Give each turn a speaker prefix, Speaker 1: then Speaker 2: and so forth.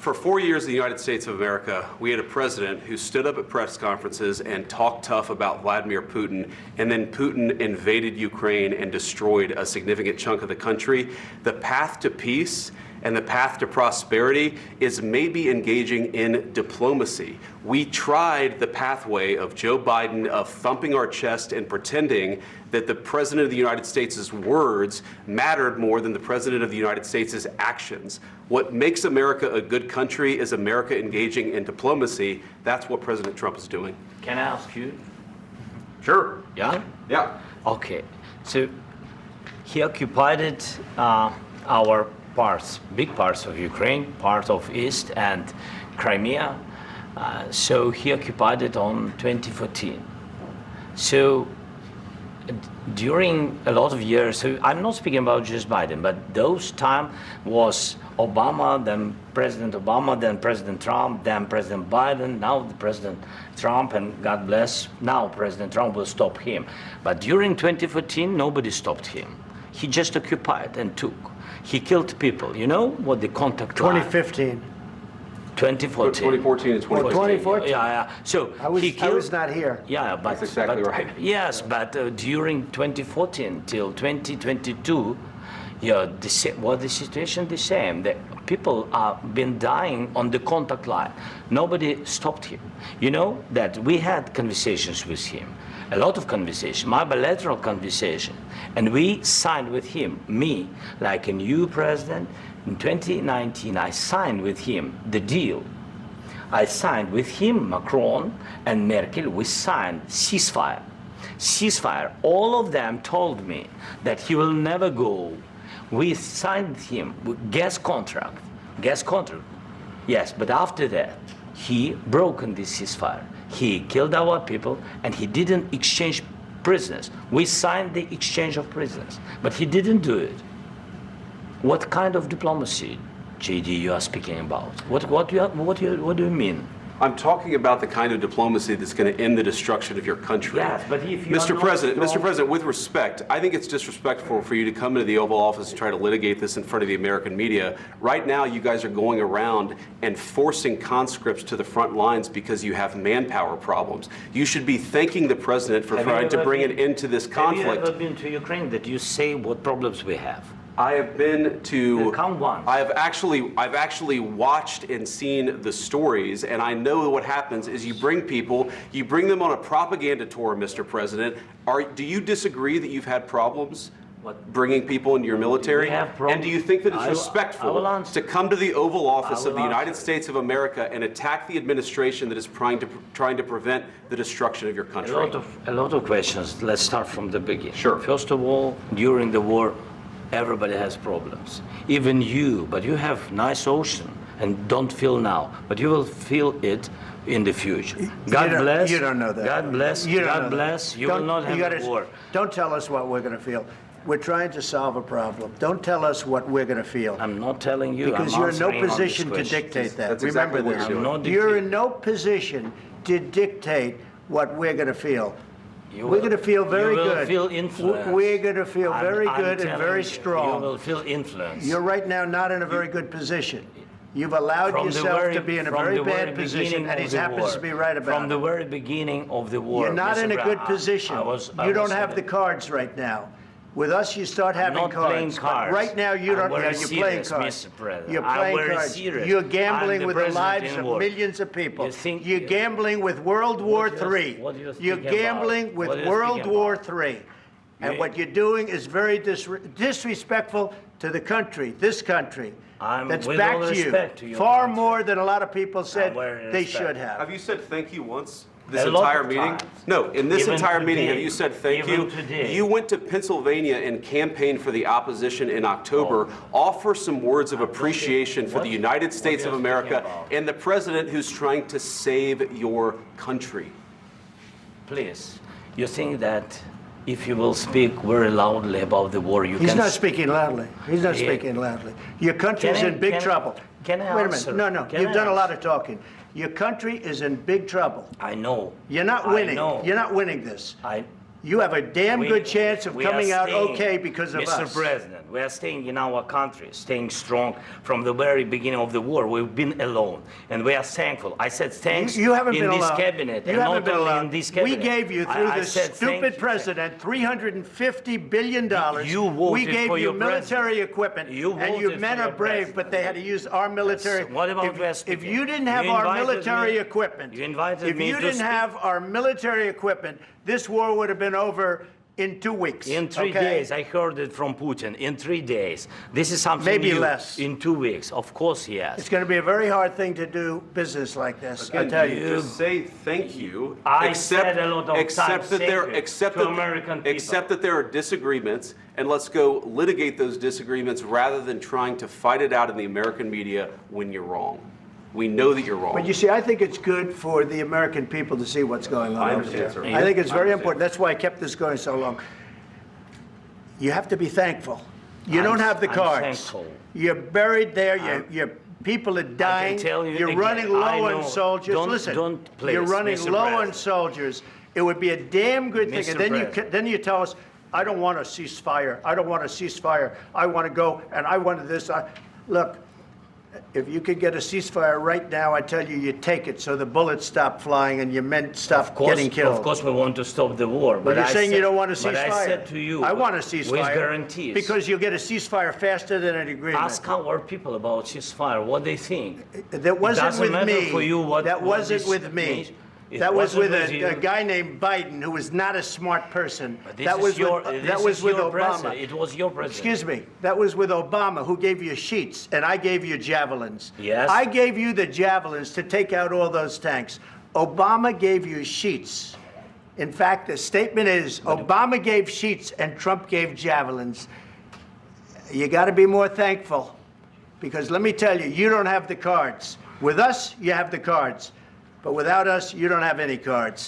Speaker 1: For 4 years in the United States of America, we had a president who stood up at press conferences and talked tough about Vladimir Putin, and then Putin invaded Ukraine and destroyed a significant chunk of the country. The path to peace and the path to prosperity is maybe engaging in diplomacy. We tried the pathway of Joe Biden of thumping our chest and pretending that the President of the United States' words mattered more than the President of the United States' actions. What makes America a good country is America engaging in diplomacy. That's what President Trump is doing.
Speaker 2: Can I ask you?
Speaker 1: Sure.
Speaker 2: Yeah?
Speaker 1: Yeah.
Speaker 2: Okay. So he occupied our parts, big parts of Ukraine, part of East and Crimea. So he occupied it on 2014. So during a lot of years, so I'm not speaking about just Biden, but those time was Obama, then President Obama, then President Trump, then President Biden, now the President Trump, and God bless, now President Trump will stop him. But during 2014, nobody stopped him. He just occupied and took. He killed people. You know what the contact
Speaker 3: 2015.
Speaker 1: 2014
Speaker 2: 2014.
Speaker 1: and 2014.
Speaker 3: 2014.
Speaker 2: Yeah. So
Speaker 3: I was not here.
Speaker 2: Yeah, but
Speaker 1: That's exactly right.
Speaker 2: Yes, but during 2014 till 2022, the situation the same. The people have been dying on the contact line. Nobody stopped him. You know that we had conversations with him, a lot of conversation, my bilateral conversation, and we signed with him, me, like a new president. In 2019, I signed with him the deal. I signed with him, Macron and Merkel, we signed ceasefire. Ceasefire, all of them told me that he will never go. We signed him with gas contract, yes, but after that, he broken this ceasefire. He killed our people and he didn't exchange prisoners. We signed the exchange of prisoners, but he didn't do it. What kind of diplomacy, JD, you are speaking about? What do you mean?
Speaker 1: I'm talking about the kind of diplomacy that's going to end the destruction of your country.
Speaker 2: Yes, but if you
Speaker 1: Mr. President, with respect, I think it's disrespectful for you to come into the Oval Office and try to litigate this in front of the American media. Right now, you guys are going around and forcing conscripts to the front lines because you have manpower problems. You should be thanking the President for trying to bring an end to this conflict.
Speaker 2: Have you ever been to Ukraine that you say what problems we have?
Speaker 1: I have been to.
Speaker 2: Count one.
Speaker 1: I've actually watched and seen the stories, and I know what happens is you bring people, you bring them on a propaganda tour, Mr. President. Do you disagree that you've had problems bringing people into your military? And do you think that it's respectful to come to the Oval Office of the United States of America and attack the administration that is trying to prevent the destruction of your country?
Speaker 2: A lot of questions. Let's start from the beginning.
Speaker 1: Sure.
Speaker 2: First of all, during the war, everybody has problems, even you, but you have nice ocean and don't feel now, but you will feel it in the future. God bless.
Speaker 3: You don't know that.
Speaker 2: God bless. God bless. You will not have a war.
Speaker 3: Don't tell us what we're going to feel. We're trying to solve a problem. Don't tell us what we're going to feel.
Speaker 2: I'm not telling you.
Speaker 3: Because you're in no position to dictate that.
Speaker 1: That's
Speaker 3: Remember
Speaker 1: exactly what
Speaker 3: this. You're in no position to dictate what we're going to feel. We're going to feel very good.
Speaker 2: You will feel influence.
Speaker 3: We're going to feel very good and very strong.
Speaker 2: You will feel influence.
Speaker 3: You're right now not in a very good position. You've allowed yourself to be in a very bad position, and he happens to be right about it.
Speaker 2: From the very beginning of the war.
Speaker 3: You're not in a good position. You don't have the cards right now. With us, you start having cards. But right now, you don't. You're playing cards. You're playing cards. You're gambling with the lives of millions of people. You're gambling with World War III. You're gambling with World War III. And what you're doing is very disrespectful to the country, this country, that's backed you far more than a lot of people said they should have.
Speaker 1: Have you said thank you once? This entire meeting? No, in this entire meeting, have you said thank you? You went to Pennsylvania and campaigned for the opposition in October. Offer some words of appreciation for the United States of America and the president who's trying to save your country.
Speaker 2: Please, you think that if you will speak very loudly about the war,
Speaker 3: He's not speaking loudly. He's not speaking loudly. Your country is in big trouble.
Speaker 2: Can I
Speaker 3: Wait a minute. No. You've done a lot of talking. Your country is in big trouble.
Speaker 2: I know.
Speaker 3: You're not winning. You're not winning this. You have a damn good chance of coming out okay because of us.
Speaker 2: Mr. President, we are staying in our country, staying strong from the very beginning of the war. We've been alone, and we are thankful. I said thanks
Speaker 3: you haven't
Speaker 2: in
Speaker 3: been
Speaker 2: this
Speaker 3: alone.
Speaker 2: cabinet,
Speaker 3: you
Speaker 2: and
Speaker 3: haven't
Speaker 2: not
Speaker 3: been
Speaker 2: only
Speaker 3: alone.
Speaker 2: in this cabinet.
Speaker 3: We gave you, through
Speaker 2: I
Speaker 3: the
Speaker 2: said
Speaker 3: stupid president, $350 billion.
Speaker 2: You voted
Speaker 3: we gave
Speaker 2: for
Speaker 3: you
Speaker 2: your
Speaker 3: military equipment,
Speaker 2: You
Speaker 3: and you
Speaker 2: voted
Speaker 3: men
Speaker 2: for
Speaker 3: are
Speaker 2: your
Speaker 3: brave,
Speaker 2: president.
Speaker 3: but they had to use our military.
Speaker 2: Yes. What about
Speaker 3: if you didn't have our military equipment,
Speaker 2: you invited
Speaker 3: if
Speaker 2: me
Speaker 3: you
Speaker 2: to
Speaker 3: didn't
Speaker 2: speak.
Speaker 3: have our military equipment, this war would have been over in 2 weeks.
Speaker 2: In 3 days, I heard it from Putin. In 3 days, this is something
Speaker 3: Maybe
Speaker 2: new.
Speaker 3: less.
Speaker 2: In 2 weeks, of course, yes.
Speaker 3: It's going to be a very hard thing to do business like this. I
Speaker 1: Again,
Speaker 3: tell you.
Speaker 1: just say thank you.
Speaker 2: I said a lot of times
Speaker 1: that there,
Speaker 2: thank you
Speaker 1: accept
Speaker 2: to
Speaker 1: that,
Speaker 2: American people.
Speaker 1: accept that there are disagreements, and let's go litigate those disagreements rather than trying to fight it out in the American media when you're wrong. We know that you're wrong.
Speaker 3: But you see, I think it's good for the American people to see what's going on.
Speaker 1: I
Speaker 3: over
Speaker 1: understand,
Speaker 3: there.
Speaker 1: sir.
Speaker 3: I think it's
Speaker 1: I
Speaker 3: very
Speaker 1: understand.
Speaker 3: important. That's why I kept this going so long. You have to be thankful. You don't have the
Speaker 2: I'm
Speaker 3: cards.
Speaker 2: thankful.
Speaker 3: You're buried there. Your people are dying.
Speaker 2: tell you
Speaker 3: You're
Speaker 2: again,
Speaker 3: running
Speaker 2: I
Speaker 3: low
Speaker 2: know.
Speaker 3: on soldiers.
Speaker 2: Don't- don't please,
Speaker 3: you're running
Speaker 2: Mr.
Speaker 3: low on
Speaker 2: President.
Speaker 3: soldiers. It would be a damn good thing.
Speaker 2: Mr.
Speaker 3: And then
Speaker 2: President.
Speaker 3: then you tell us, I don't want a ceasefire. I don't want a ceasefire. I want to go, and I wanted this. Look, if you could get a ceasefire right now, I tell you, you take it so the bullets stop flying and your men stop getting killed.
Speaker 2: Of course, we want to stop the war.
Speaker 3: But you're saying you don't want a ceasefire.
Speaker 2: But I said to you,
Speaker 3: I want a ceasefire.
Speaker 2: with guarantees.
Speaker 3: Because you'll get a ceasefire faster than an agreement.
Speaker 2: Ask our people about ceasefire, what they think.
Speaker 3: That wasn't
Speaker 2: doesn't
Speaker 3: with
Speaker 2: matter
Speaker 3: me.
Speaker 2: for you what-
Speaker 3: that
Speaker 2: what
Speaker 3: wasn't
Speaker 2: this
Speaker 3: with me.
Speaker 2: means. It
Speaker 3: That was with
Speaker 2: wasn't with
Speaker 3: a
Speaker 2: you.
Speaker 3: guy named Biden, who was not a smart person.
Speaker 2: This
Speaker 3: That
Speaker 2: is
Speaker 3: was
Speaker 2: your,
Speaker 3: with,
Speaker 2: this
Speaker 3: that was
Speaker 2: is
Speaker 3: with
Speaker 2: your
Speaker 3: Obama.
Speaker 2: president. It was your president.
Speaker 3: Excuse me. That was with Obama, who gave you sheets, and I gave you javelins.
Speaker 2: Yes.
Speaker 3: I gave you the javelins to take out all those tanks. Obama gave you sheets. In fact, the statement is Obama gave sheets and Trump gave javelins. You got to be more thankful, because let me tell you, you don't have the cards. With us, you have the cards. But without us, you don't have any cards.